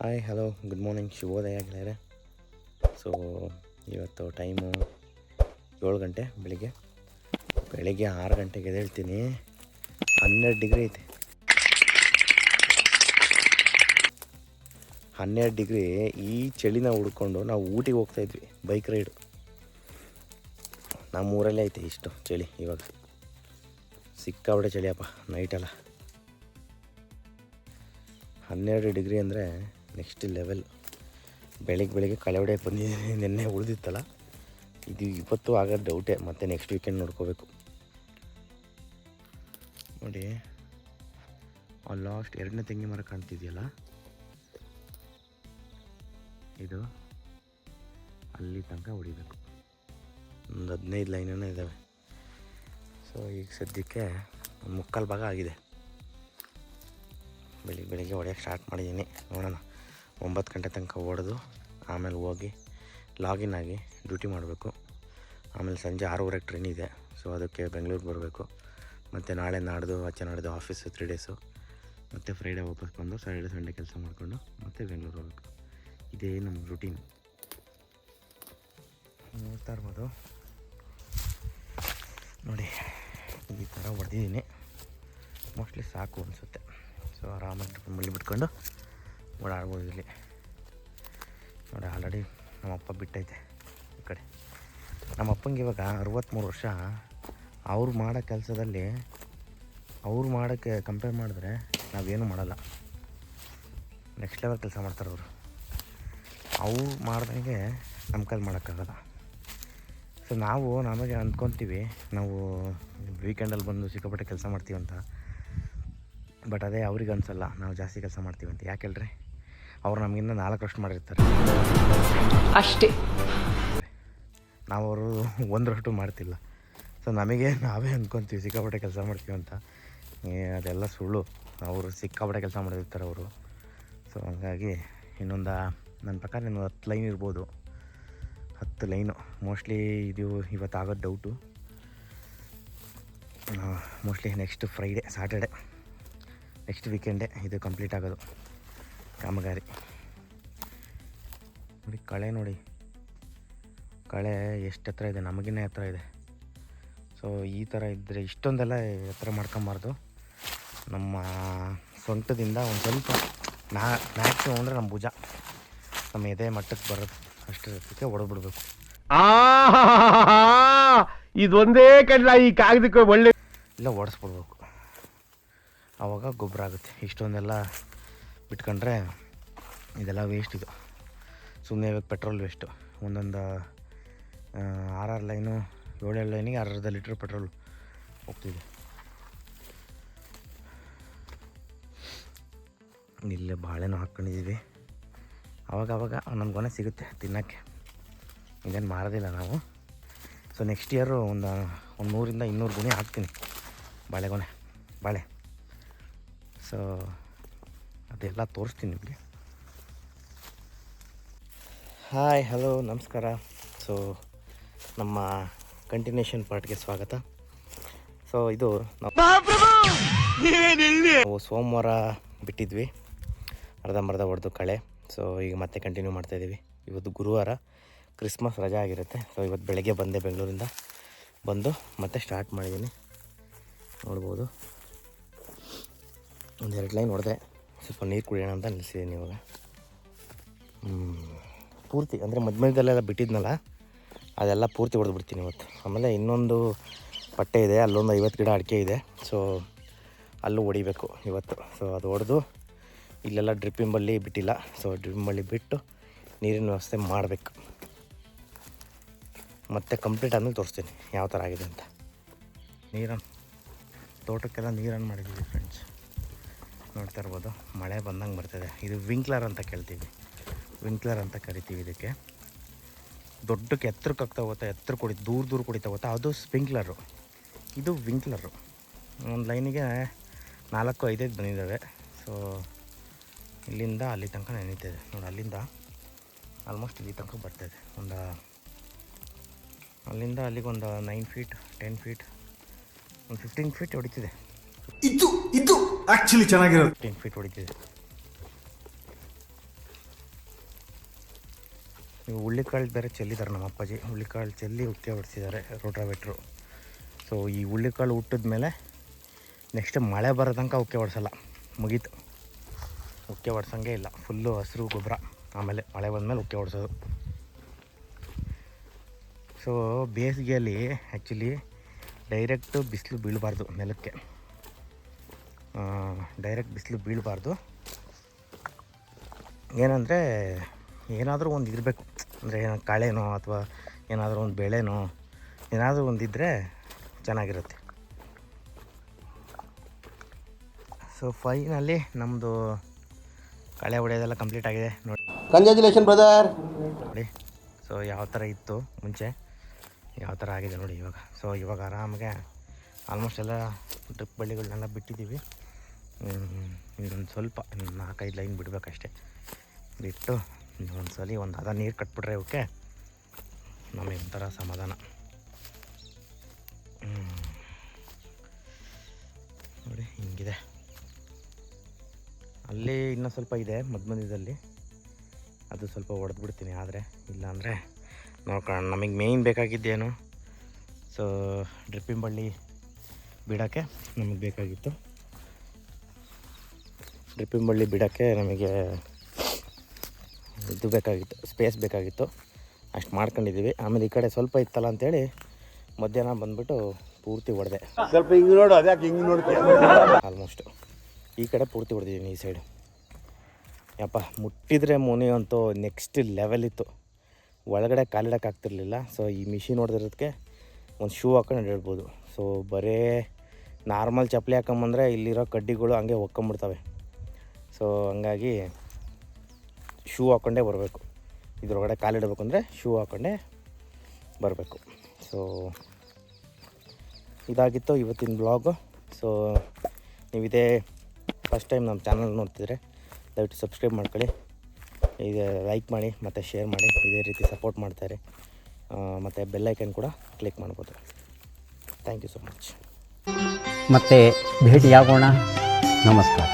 Hi hello good morning ಶುಭೋದಯ ಗೆಳೆಯರೆ. So ಇವತ್ತು ಟೈಮು 7 ಗಂಟೆ ಬೆಳಿಗ್ಗೆ 6 ಗಂಟೆಗೆ ಎದ್ದೇಳ್ತೀನಿ. 12 ಡಿಗ್ರಿ ಐತೆ. 12 ಡಿಗ್ರಿ ಈ ಚಳಿನ ಹುಡ್ಕೊಂಡು ನಾವು ಊಟಿಗೆ ಹೋಗ್ತಾಯಿದ್ವಿ ಬೈಕ್ ರೈಡು. ನಮ್ಮ ಊರಲ್ಲೇ ಐತೆ ಇಷ್ಟು ಚಳಿ. ಇವಾಗ ಸಿಕ್ಕಾಬಿಡೆ ಚಳಿಯಪ್ಪ ನೈಟೆಲ್ಲ. 12 ಡಿಗ್ರಿ ಅಂದರೆ ನೆಕ್ಸ್ಟ್ ಲೆವೆಲ್. ಬೆಳಿಗ್ಗೆ ಕಳೆ ಹೊಡೆಯಕ್ಕೆ ಬಂದಿದ್ದೀನಿ. ನಿನ್ನೆ ಉಳಿದಿತ್ತಲ್ಲ, ಇದು ಇವತ್ತು ಆಗೋದು ಡೌಟೇ. ಮತ್ತು ನೆಕ್ಸ್ಟ್ ವೀಕೆಂಡ್ ನೋಡ್ಕೋಬೇಕು. ನೋಡಿ ಆ ಲಾಸ್ಟ್ 2ನೇ ತೆಂಗಿನ ಮರ ಕಾಣ್ತಿದೆಯಲ್ಲ, ಇದು ಅಲ್ಲಿ ತನಕ ಹೊಡಿಬೇಕು. ಒಂದು 15 ಲೈನೂ ಇದ್ದಾವೆ. ಸೊ ಈಗ ಸದ್ಯಕ್ಕೆ ಒಂದು 3/4 ಭಾಗ ಆಗಿದೆ. ಬೆಳಿಗ್ಗೆ ಹೊಡೆಯೋಕ್ಕೆ ಸ್ಟಾರ್ಟ್ ಮಾಡಿದ್ದೀನಿ. ನೋಡೋಣ, 9 ಗಂಟೆ ತನಕ ಹೊಡೆದು ಆಮೇಲೆ ಹೋಗಿ ಲಾಗಿನ್ ಆಗಿ ಡ್ಯೂಟಿ ಮಾಡಬೇಕು. ಆಮೇಲೆ ಸಂಜೆ 6:30ಕ್ಕೆ ಟ್ರೈನ್ ಇದೆ. ಸೊ ಅದಕ್ಕೆ ಬೆಂಗಳೂರಿಗೆ ಬರಬೇಕು. ಮತ್ತು ನಾಳೆ ನಾಡ್ದು ಆಫೀಸು 3 ಡೇಸು. ಮತ್ತು ಫ್ರೈಡೇ ವಾಪಸ್ ಬಂದು ಸ್ಯಾಟರ್ಡೆ ಸಂಡೇ ಕೆಲಸ ಮಾಡಿಕೊಂಡು ಮತ್ತೆ ಬೆಂಗಳೂರು ಹೋಗಬೇಕು. ಇದೇ ನಮ್ಮ ರೂಟೀನ್. ನೋಡ್ತಾ ಇರ್ಬೋದು ನೋಡಿ, ಈ ಥರ ಹೊಡೆದಿದ್ದೀನಿ. ಮೋಸ್ಟ್ಲಿ ಸಾಕು ಅನಿಸುತ್ತೆ. ಸೊ ಆರಾಮಾಗಿ ಮಲ್ಲಿ ಬಿಟ್ಕೊಂಡು ಓಡಾಡ್ಬೋದು ಇಲ್ಲಿ. ನೋಡಿ ಆಲ್ರೆಡಿ ನಮ್ಮಪ್ಪ ಬಿಟ್ಟೈತೆ ಈ ಕಡೆ. ನಮ್ಮಪ್ಪಂಗೆ ಇವಾಗ 63 ವರ್ಷ. ಅವ್ರು ಮಾಡೋ ಕೆಲಸದಲ್ಲಿ ಅವ್ರು ಮಾಡೋಕ್ಕೆ ಕಂಪೇರ್ ಮಾಡಿದ್ರೆ ನಾವೇನು ಮಾಡಲ್ಲ. ನೆಕ್ಸ್ಟ್ ಲೆವೆಲ್ ಕೆಲಸ ಮಾಡ್ತಾರೆ ಅವರು. ಅವ್ರು ಮಾಡ್ದಂಗೆ ನಮ್ಮ ಕೈಲಿ ಮಾಡೋಕ್ಕಾಗಲ್ಲ. ಸೊ ನಮಗೆ ಅಂದ್ಕೊತೀವಿ ನಾವು ವೀಕೆಂಡಲ್ಲಿ ಬಂದು ಸಿಕ್ಕಾಪಟ್ಟೆ ಕೆಲಸ ಮಾಡ್ತೀವಿ ಅಂತ. ಬಟ್ ಅದೇ ಅವ್ರಿಗೆ ಅನಿಸಲ್ಲ, ನಾವು ಜಾಸ್ತಿ ಕೆಲಸ ಮಾಡ್ತೀವಿ ಅಂತ. ಯಾಕೆ ಹೇಳ್ರಿ, ಅವ್ರು ನಮಗಿಂತ 4 ವರ್ಷ ಮಾಡಿರ್ತಾರೆ ಅಷ್ಟೇ. ನಾವು ಅವರು 1 ವರ್ಷ ಮಾಡ್ತಿಲ್ಲ. ಸೊ ನಾವೇ ಅಂದ್ಕೊತೀವಿ ಸಿಕ್ಕಾಪಟ್ಟೆ ಕೆಲಸ ಮಾಡ್ತೀವಿ ಅಂತ. ಅದೆಲ್ಲ ಸುಳ್ಳು. ಅವರು ಸಿಕ್ಕಾಪಟ್ಟೆ ಕೆಲಸ ಮಾಡಿರ್ತಾರೆ ಅವರು. ಸೊ ಹಂಗಾಗಿ ನನ್ನ ಪ್ರಕಾರ 10 ಲೈನ್ ಇರ್ಬೋದು. 10 ಲೈನು ಮೋಸ್ಟ್ಲಿ. ಇದು ಇವತ್ತಾಗೋದು doubt. Mostly next Friday Saturday next ವೀಕೆಂಡೇ ಇದು ಕಂಪ್ಲೀಟ್ ಆಗೋದು ಕಾಮಗಾರಿ. ನೋಡಿ ಕಳೆ ಎಷ್ಟು ಎತ್ತರ ಇದೆ, ನಮಗಿನ್ನ ಎತ್ತರ ಇದೆ. ಸೊ ಈ ಥರ ಇದ್ದರೆ ಇಷ್ಟೊಂದೆಲ್ಲ ಎತ್ತರ ಮಾಡ್ಕೊಂಬಾರ್ದು. ನಮ್ಮ ಸೊಂಟದಿಂದ ಒಂದು ಸ್ವಲ್ಪ ಮ್ಯಾಕ್ಸಿಮಮ್ ಅಂದರೆ ನಮ್ಮ ಭುಜ, ನಮ್ಮ ಎದೆ ಮಟ್ಟಕ್ಕೆ ಬರೋದು ಅಷ್ಟಕ್ಕೆ ಹೊಡೆದ್ಬಿಡ್ಬೇಕು. ಇದೊಂದೇ ಕಡ್ಲ ಈ ಕಾಗದಕ್ಕೆ ಒಳ್ಳೆ ಇಲ್ಲ ಓಡಿಸ್ಬಿಡ್ಬೇಕು. ಆವಾಗ ಗೊಬ್ಬರ ಆಗುತ್ತೆ. ಇಷ್ಟೊಂದೆಲ್ಲ ಬಿಟ್ಕೊಂಡ್ರೆ ಇದೆಲ್ಲ ವೇಸ್ಟ್. ಇದು ಸುಮ್ಮನೆ ಇವಾಗ ಪೆಟ್ರೋಲ್ ವೇಸ್ಟು. ಒಂದೊಂದು 6 ಲೈನು 7 ಲೈನಿಗೆ 60 ಲೀಟ್ರ್ ಪೆಟ್ರೋಲ್ ಹೋಗ್ತಿದೆ. ಇಲ್ಲೇ ಬಾಳೆನೂ ಹಾಕ್ಕೊಂಡಿದ್ದೀವಿ. ಆವಾಗ ಒಂದೊಂದು ಗೊನೆ ಸಿಗುತ್ತೆ ತಿನ್ನೋಕ್ಕೆ. ಇದೇನು ಮಾರೋದಿಲ್ಲ ನಾವು. ಸೊ ನೆಕ್ಸ್ಟ್ ಇಯರು ಒಂದು 100 ಇಂದ 200 ಗೊನೆ ಹಾಕ್ತೀನಿ ಬಾಳೆ. ಸೊ ಅದೆಲ್ಲ ತೋರಿಸ್ತೀನಿ ನಿಮಗೆ. ಹಾಯ್ ಹಲೋ ನಮಸ್ಕಾರ. ಸೊ ನಮ್ಮ ಕಂಟಿನ್ಯೂಷನ್ ಪಾರ್ಟ್ಗೆ ಸ್ವಾಗತ. ಸೊ ಇದು ನಾವು ಸೋಮವಾರ ಬಿಟ್ಟಿದ್ವಿ, ಅರ್ಧಂಬರ್ಧ ಹೊಡೆದು ಕಳೆ. ಸೊ ಈಗ ಮತ್ತೆ ಕಂಟಿನ್ಯೂ ಮಾಡ್ತಾಯಿದ್ದೀವಿ. ಇವತ್ತು ಗುರುವಾರ, ಕ್ರಿಸ್ಮಸ್ ರಜೆ ಆಗಿರುತ್ತೆ. ಸೊ ಇವತ್ತು ಬೆಳಗ್ಗೆ ಬಂದೆ, ಬೆಂಗಳೂರಿಂದ ಬಂದು ಮತ್ತೆ ಸ್ಟಾರ್ಟ್ ಮಾಡಿದ್ದೀನಿ. ನೋಡ್ಬೋದು, 1-2 ಲೈನ್ ಹೊಡೆದೆ. ಸ್ವಲ್ಪ ನೀರು ಕುಡಿಯೋಣ ಅಂತ ನಿಲ್ಲಿಸಿದ್ದೀನಿ ಇವಾಗ. ಪೂರ್ತಿ ಅಂದರೆ ಮಧ್ಯದಲ್ಲೆಲ್ಲ ಬಿಟ್ಟಿದ್ನಲ್ಲ, ಅದೆಲ್ಲ ಪೂರ್ತಿ ಹೊಡೆದ್ಬಿಡ್ತೀನಿ ಇವತ್ತು. ಆಮೇಲೆ ಇನ್ನೊಂದು ಪಟ್ಟೆ ಇದೆ, ಅಲ್ಲೊಂದು 50 ಗಿಡ ಅಡಿಕೆ ಇದೆ. ಸೊ ಅಲ್ಲೂ ಹೊಡಿಬೇಕು ಇವತ್ತು. ಸೊ ಅದು ಹೊಡೆದು ಇಲ್ಲೆಲ್ಲ ಡ್ರಿಪ್ಪಿಂಗ್ ಬಳ್ಳಿ ಬಿಟ್ಟಿಲ್ಲ. ಸೊ ಡ್ರಿಪ್ಪಿಂಗ್ ಬಳ್ಳಿ ಬಿಟ್ಟು ನೀರಿನ ವ್ಯವಸ್ಥೆ ಮಾಡಬೇಕು. ಮತ್ತು ಕಂಪ್ಲೀಟ್ ಆದಮೇಲೆ ತೋರಿಸ್ತೀನಿ ಯಾವ ಥರ ಆಗಿದೆ ಅಂತ. ತೋಟಕ್ಕೆಲ್ಲ ನೀರನ್ನು ಮಾಡಿದ್ದೀವಿ ಫ್ರೆಂಡ್ಸ್. ನೋಡ್ತಾ ಇರ್ಬೋದು, ಮಳೆ ಬಂದಂಗೆ ಬರ್ತದೆ. ಇದು ವಿಂಕ್ಲರ್ ಅಂತ ಕೇಳ್ತೀವಿ, ವಿಂಕ್ಲರ್ ಅಂತ ಕರಿತೀವಿ ಇದಕ್ಕೆ. ದೊಡ್ಡಕ್ಕೆ ಎತ್ತರಕ್ಕೆ ಆಗ್ತಾ ಹೋಗುತ್ತೆ, ದೂರ ಕುಡಿತಾ ಹೋಗುತ್ತೆ, ಅದು ಸ್ಪ್ರಿಂಕ್ಲರು. ಇದು ವಿಂಕ್ಲರು. ಒಂದು ಲೈನಿಗೆ 4-5 ಬಂದಿದ್ದಾವೆ. ಸೊ ಇಲ್ಲಿಂದ ಅಲ್ಲಿ ತನಕ ನೆನೀತಿದೆ ನೋಡಿ. ಅಲ್ಲಿಂದ ಆಲ್ಮೋಸ್ಟ್ ಇಲ್ಲಿ ತನಕ ಬರ್ತಾಯಿದೆ. ಅಲ್ಲಿಂದ ಅಲ್ಲಿಗೆ ಒಂದು 9 ಫೀಟ್ 10 ಫೀಟ್ ಒಂದು 15 ಫೀಟ್ ಹೊಡಿತಿದೆ. ಇದು ಆ್ಯಕ್ಚುಲಿ ಚೆನ್ನಾಗಿರೋದು. 10 ಫೀಟ್ ಹೊಡಿತಿದೆ. ಇವು ಹುಳ್ಳಿಕಾಳು ಬೇರೆ ಚೆಲ್ಲಿದ್ದಾರೆ ನಮ್ಮ ಅಪ್ಪಾಜಿ. ಹುಳ್ಳಿಕಾಳು ಚೆಲ್ಲಿ ಉಕ್ಕೆ ಹೊಡ್ಸಿದ್ದಾರೆ ರೋಟ್ರಾವೇಟ್ರು. ಸೊ ಈ ಹುಳ್ಳಿಕಾಳು ಹುಟ್ಟಿದ ಮೇಲೆ ನೆಕ್ಸ್ಟ್ ಮಳೆ ಬರೋ ತನಕ ಉಕ್ಕೆ ಹೊಡ್ಸಲ್ಲ, ಮುಗೀತು. ಉಕ್ಕೆ ಹೊಡ್ಸಂಗೆ ಇಲ್ಲ, ಫುಲ್ಲು ಹಸಿರು ಗೊಬ್ಬರ. ಆಮೇಲೆ ಮಳೆ ಬಂದಮೇಲೆ ಉಕ್ಕೆ ಹೊಡ್ಸೋದು. ಸೊ ಬೇಸಿಗೆಯಲ್ಲಿ ಆ್ಯಕ್ಚುಲಿ ಡೈರೆಕ್ಟು ಬಿಸಿಲು ಬೀಳಬಾರ್ದು ನೆಲಕ್ಕೆ, ಡೈರೆಕ್ಟ್ ಬಿಸಿಲು ಬೀಳಬಾರ್ದು. ಏನಂದರೆ ಏನಾದರೂ ಒಂದು ಇರಬೇಕು, ಅಂದರೆ ಕಳೆನೋ ಅಥವಾ ಏನಾದರೂ ಒಂದು ಬೆಳೆನೋ ಏನಾದರೂ ಒಂದಿದ್ದರೆ ಚೆನ್ನಾಗಿರುತ್ತೆ. ಸೊ ಫೈನಲಿ ನಮ್ಮದು ಕಳೆ ಹೊಡೆಯೋದೆಲ್ಲ ಕಂಪ್ಲೀಟ್ ಆಗಿದೆ ನೋಡಿ. Congratulation brother. ನೋಡಿ ಸೊ ಯಾವ ಥರ ಇತ್ತು ಮುಂಚೆ, ಯಾವ ಥರ ಆಗಿದೆ ನೋಡಿ ಇವಾಗ. ಸೊ ಇವಾಗ ಆರಾಮಾಗೆ ಆಲ್ಮೋಸ್ಟ್ ಎಲ್ಲ ಡ್ರಿಪ್ ಬಳ್ಳಿಗಳನ್ನೆಲ್ಲ ಬಿಟ್ಟಿದ್ದೀವಿ. ಇನ್ನೊಂದು ಸ್ವಲ್ಪ 4-5 ಲೈನ್ ಬಿಡಬೇಕಷ್ಟೆ. ಬಿಟ್ಟು ಒಂದು ಸಲ ಒಂದು ಅದ ನೀರು ಕಟ್ಬಿಟ್ರೆ ಇವಕ್ಕೆ ನಮಗೆ ಒಂಥರ ಸಮಾಧಾನ. ನೋಡಿ ಹಿಂಗಿದೆ. ಅಲ್ಲಿ ಇನ್ನೂ ಸ್ವಲ್ಪ ಇದೆ ಮಧ್ಯದಲ್ಲಿ, ಅದು ಸ್ವಲ್ಪ ಹೊಡೆದ್ಬಿಡ್ತೀನಿ. ಆದರೆ ಇಲ್ಲಾಂದರೆ ನೋಡ್ಕೊಳ್ಳೋಣ. ನಮಗೆ ಮೇಯ್ನ್ ಬೇಕಾಗಿದ್ದೇನು, ಸೊ ಡ್ರಿಪ್ಪಿಂಗ್ ಬಳ್ಳಿ ಬಿಡೋಕ್ಕೆ ನಮಗೆ ಬೇಕಾಗಿತ್ತು. ಡ್ರಿಪ್ಪಿಂಗ್ ಬಳ್ಳಿ ಬಿಡೋಕ್ಕೆ ನಮಗೆ ಇದು ಬೇಕಾಗಿತ್ತು, ಸ್ಪೇಸ್ ಬೇಕಾಗಿತ್ತು. ಅಷ್ಟು ಮಾಡ್ಕೊಂಡಿದ್ದೀವಿ. ಆಮೇಲೆ ಈ ಕಡೆ ಸ್ವಲ್ಪ ಇತ್ತಲ್ಲ ಅಂಥೇಳಿ ಮಧ್ಯಾಹ್ನ ಬಂದುಬಿಟ್ಟು ಪೂರ್ತಿ ಹೊಡೆದೆ. ಸ್ವಲ್ಪ ಹಿಂಗೆ ನೋಡು, ಅದ್ಯಾಕೆ ಹಿಂಗೆ ನೋಡ್ತೀಯ? ಆಲ್ಮೋಸ್ಟು ಈ ಕಡೆ ಪೂರ್ತಿ ಹೊಡೆದಿದ್ದೀನಿ, ಈ ಸೈಡು. ಯಪ್ಪ ಮುಟ್ಟಿದರೆ ಮುನಿ ಅಂತೂ ನೆಕ್ಸ್ಟ್ ಲೆವೆಲ್ ಇತ್ತು. ಒಳಗಡೆ ಕಾಲಿಡೋಕ್ಕಾಗ್ತಿರ್ಲಿಲ್ಲ. ಸೊ ಈ ಮಿಷಿನ್ ಹೊಡೆದಿರೋದಕ್ಕೆ ಒಂದು ಶೂ ಹಾಕೊಂಡು ಹೇಳ್ಬೋದು. ಸೊ ಬರೀ ನಾರ್ಮಲ್ ಚಪ್ಪಲಿ ಹಾಕೊಂಬಂದರೆ ಇಲ್ಲಿರೋ ಕಡ್ಡಿಗಳು ಹಂಗೆ ಒಕ್ಕೊಂಬಿಡ್ತವೆ. ಸೊ ಹಂಗಾಗಿ ಶೂ ಹಾಕ್ಕೊಂಡೇ ಬರಬೇಕು. ಇದ್ರೊಳಗಡೆ ಕಾಲಿಡಬೇಕು ಅಂದರೆ ಶೂ ಹಾಕ್ಕೊಂಡೇ ಬರಬೇಕು. ಸೊ ಇದಾಗಿತ್ತು ಇವತ್ತಿನ ಬ್ಲಾಗು. ಸೊ ನೀವಿದೇ ಫಸ್ಟ್ ಟೈಮ್ ನಮ್ಮ ಚಾನಲ್ ನೋಡ್ತಿದ್ರೆ ದಯವಿಟ್ಟು ಸಬ್ಸ್ಕ್ರೈಬ್ ಮಾಡ್ಕೊಳ್ಳಿ, ಇದು ಲೈಕ್ ಮಾಡಿ ಮತ್ತು ಶೇರ್ ಮಾಡಿ. ಇದೇ ರೀತಿ ಸಪೋರ್ಟ್ ಮಾಡ್ತಾರೆ. ಮತ್ತು ಬೆಲ್ಲೈಕನ್ ಕೂಡ ಕ್ಲಿಕ್ ಮಾಡ್ಬೋದು. Thank you so much. ಮತ್ತೆ ಭೇಟಿಯಾಗೋಣ. ನಮಸ್ಕಾರ.